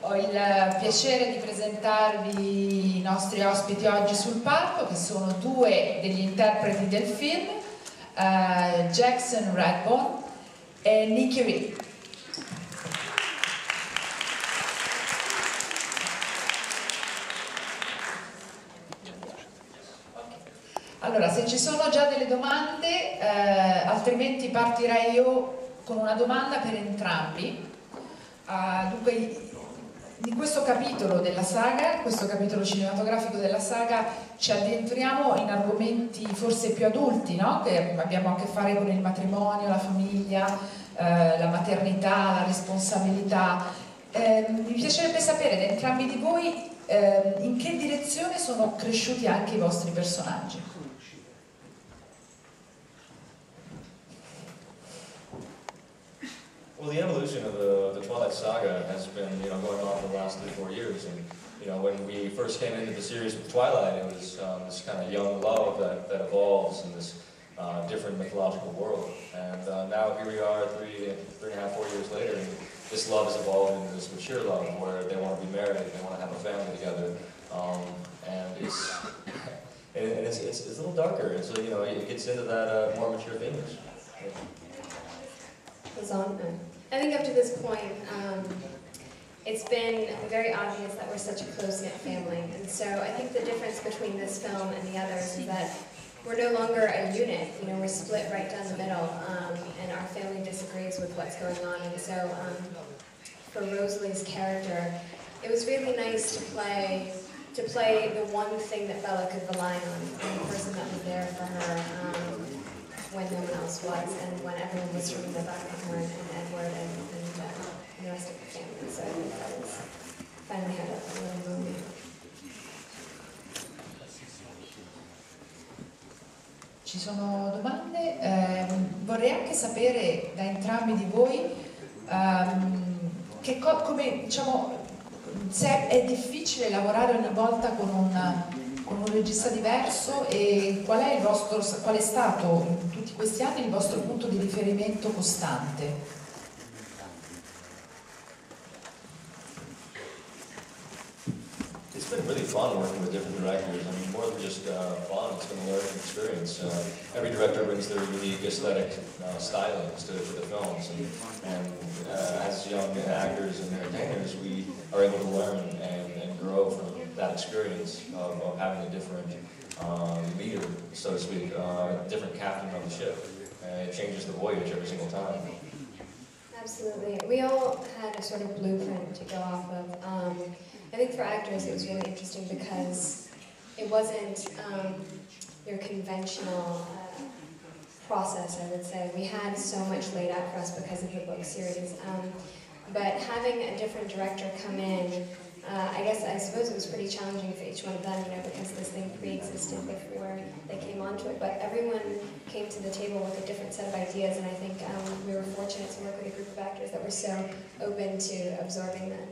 Ho il piacere di presentarvi i nostri ospiti oggi sul palco, che sono due degli interpreti del film, Jackson Redbone e Nicky Reed. Allora, se ci sono già delle domande, altrimenti partirei io con una domanda per entrambi. Dunque, in questo capitolo della saga, questo capitolo cinematografico della saga, ci addentriamo in argomenti forse più adulti, no? Che abbiamo a che fare con il matrimonio, la famiglia, la maternità, la responsabilità. Mi piacerebbe sapere da entrambi di voi in che direzione sono cresciuti anche i vostri personaggi. Well, the evolution of the Twilight Saga has been, going on for the last 3-4 years, and when we first came into the series with Twilight, it was this kind of young love that evolves in this different mythological world, and now here we are, 3.5-4 years later, and this love has evolved into this mature love where they want to be married, they want to have a family together, and it's a little darker, and so it gets into that more mature themes. I think up to this point, it's been very obvious that we're such a close-knit family, and so I think the difference between this film and the others is that we're no longer a unit. We're split right down the middle, and our family disagrees with what's going on. And so, for Rosalie's character, it was really nice to play the one thing that Bella could rely on, and the person that was there for her. When no one else was, and when everyone was turning their back on her and Edward and the rest of the family. So I think that was finally had a little moment. Ci sono domande? Vorrei anche sapere da entrambi di voi se è difficile lavorare ogni volta con un regista diverso e qual è stato in tutti questi anni il vostro punto di riferimento costante? It's been really fun working with different directors. I mean, more than just fun, it's been a learning experience. Every director brings their unique aesthetic stylings to the films, and as young actors and entertainers, we are able to learn and grow from that experience of having a different leader, so to speak, different captain of the ship. It changes the voyage every single time. Absolutely. We all had a sort of blueprint to go off of. I think for actors it was really interesting because it wasn't your conventional process, I would say. We had so much laid out for us because of the book series. But having a different director come in, I suppose it was pretty challenging for each one of them, because this thing pre-existed before they came onto it. But everyone came to the table with a different set of ideas, and I think we were fortunate to work with a group of actors that were so open to absorbing that.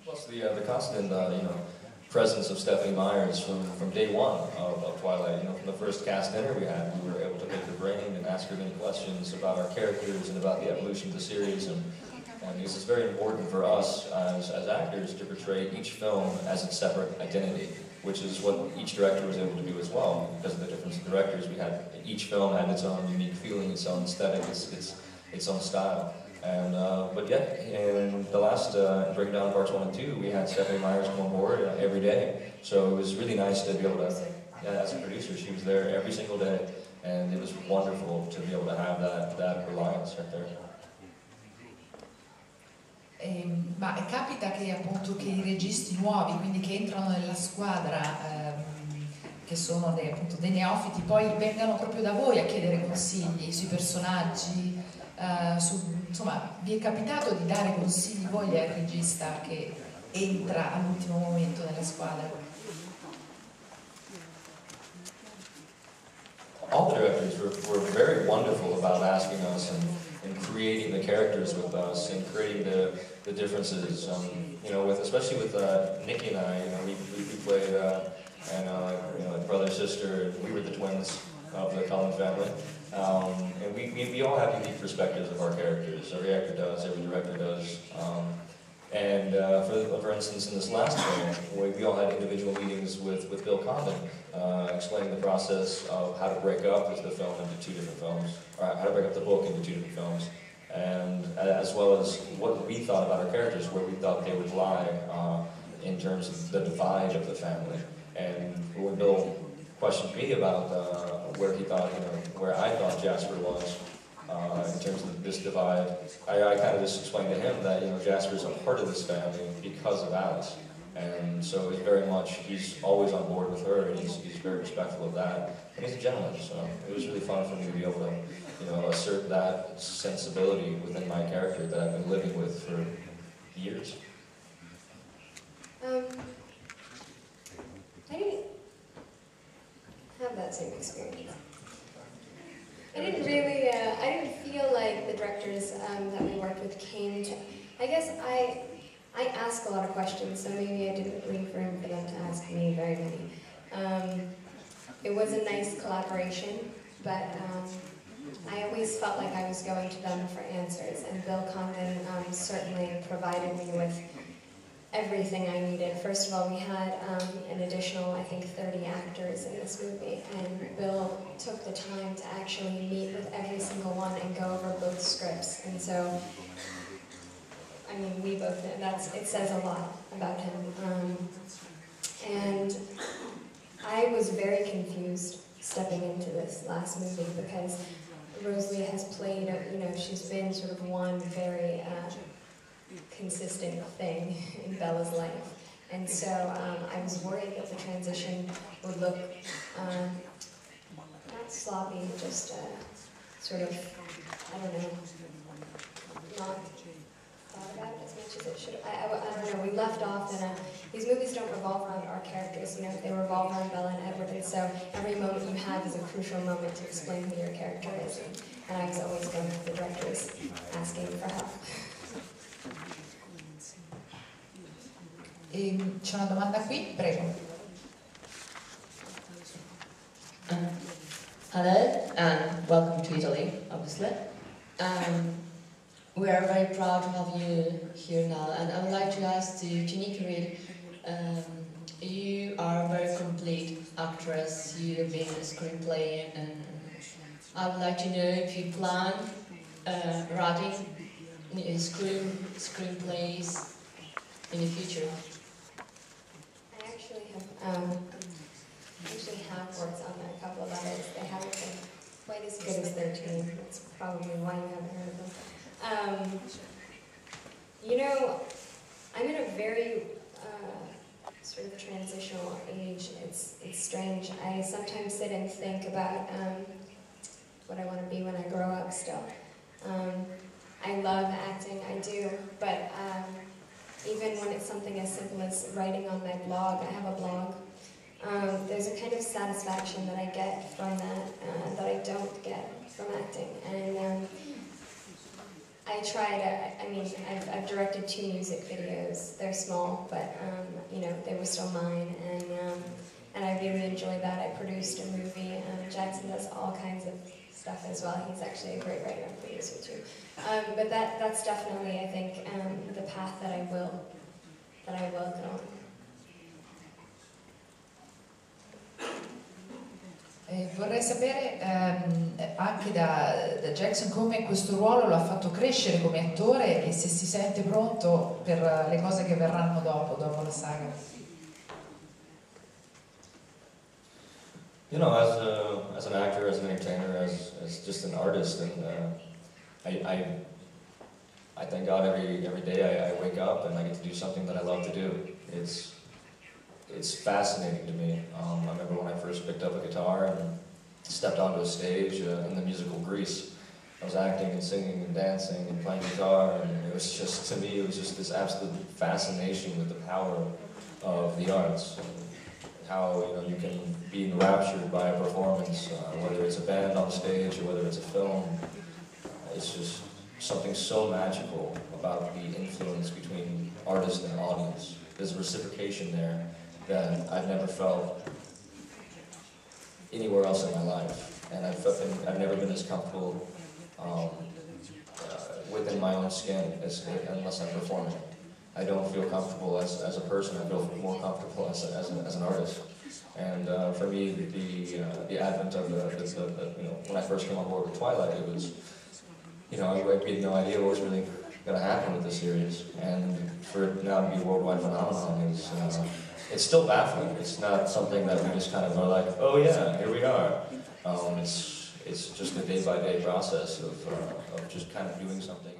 Plus the constant, presence of Stephanie Myers from day one of Twilight. From the first cast dinner we had, we were able to pick her brain and ask her many questions about our characters and about the evolution of the series. And this is very important for us as actors to portray each film as its separate identity, which is what each director was able to do as well. Because of the difference of directors, each film had its own unique feeling, its own aesthetic, its own style. And but yet, in the last breaking down parts 1 and 2, we had Stephanie Myers come on board every day. So it was really nice to be able to, as a producer, she was there every single day, and it was wonderful to be able to have that reliance right there. Ma capita che appunto che i registi nuovi, quindi che entrano nella squadra, che sono appunto dei neofiti, poi vengano proprio da voi a chiedere consigli sui personaggi, insomma, vi è capitato di dare consigli voi al regista che entra all'ultimo momento nella squadra? All the directors were very wonderful about asking us and creating the characters with us and creating the differences. Especially with Nikki and I, we played brother sister. We were the twins of the Cullen family, and we all have unique perspectives of our characters. Every actor does, every director does. And for instance, in this last film, we all had individual meetings with Bill Condon, explaining the process of how to break up the film into two different films, or how to break up the book into two different films, and as well as what we thought about our characters, where we thought they would lie in terms of the divide of the family. And when Bill questioned me about where he thought, where I thought Jasper was, in terms of this divide, I kind of just explained to him that Jasper is a part of this family because of Alice, and so he's very much, he's always on board with her, and he's very respectful of that, and he's a gentleman. So it was really fun for me to be able to assert that sensibility within my character that I've been living with for years. I didn't have that same experience. I didn't really, I didn't feel like the directors that we worked with came to, I guess I ask a lot of questions, so maybe I didn't leave room for them to ask me very many. It was a nice collaboration, but I always felt like I was going to them for answers, and Bill Condon certainly provided me with everything I needed. First of all, we had an additional, I think, 30 actors in this movie, and Bill took the time to actually meet with every single one and go over both scripts. And so, I mean, we both know it says a lot about him. And I was very confused stepping into this last movie because Rosalie has played, she's been sort of one very consistent thing in Bella's life. And so I was worried that the transition would look not sloppy, just sort of, I don't know, not thought about as much as it should. I don't know, we left off in these movies don't revolve around our characters, they revolve around Bella and Edward, and so every moment you have is a crucial moment to explain who your character is. And I was always going to the directors asking for help. C'è una domanda qui? Prego. Hello, and welcome to Italy, obviously. We are very proud to have you here now, and I would like to ask you, Janika Reed, you are a very complete actress, you have been a screenplay, and I would like to know if you plan writing screenplays in the future. I actually have worked on a couple of others. They haven't been quite as good as their team. That's probably why you haven't heard of them. I'm in a very sort of transitional age. It's strange. I sometimes sit and think about what I want to be when I grow up still. I love acting, I do, but even when it's something as simple as writing on my blog, I have a blog, there's a kind of satisfaction that I get from that that I don't get from acting. And I've directed 2 music videos. They're small, but they were still mine, and I really enjoy that. I produced a movie. Jackson does all kinds of stuff as well. He's actually a great writer and producer too. But that's definitely, I think, the path that I will go on. Vorrei sapere anche da Jackson come questo ruolo lo ha fatto crescere come attore e se si sente pronto per le cose che verranno dopo la saga. As an actor, as an entertainer, as just an artist, and I thank God every day I wake up and I get to do something that I love to do. It's fascinating to me. I remember when I first picked up a guitar and stepped onto a stage in the musical Grease. I was acting and singing and dancing and playing guitar, and it was just, to me, it was just this absolute fascination with the power of the arts. How you can be enraptured by a performance, whether it's a band on stage or whether it's a film. It's just something so magical about the influence between artist and audience. There's a reciprocation there that I've never felt anywhere else in my life, and I've never been as comfortable within my own skin unless I'm performing. I don't feel comfortable as a person. I feel more comfortable as an artist. And for me, the advent of when I first came on board with Twilight, it was, I had no idea what was really going to happen with the series. And for it now to be a worldwide phenomenon is, it's still baffling. It's not something that we just kind of are like, oh yeah, here we are. It's just a day-by-day process of just kind of doing something.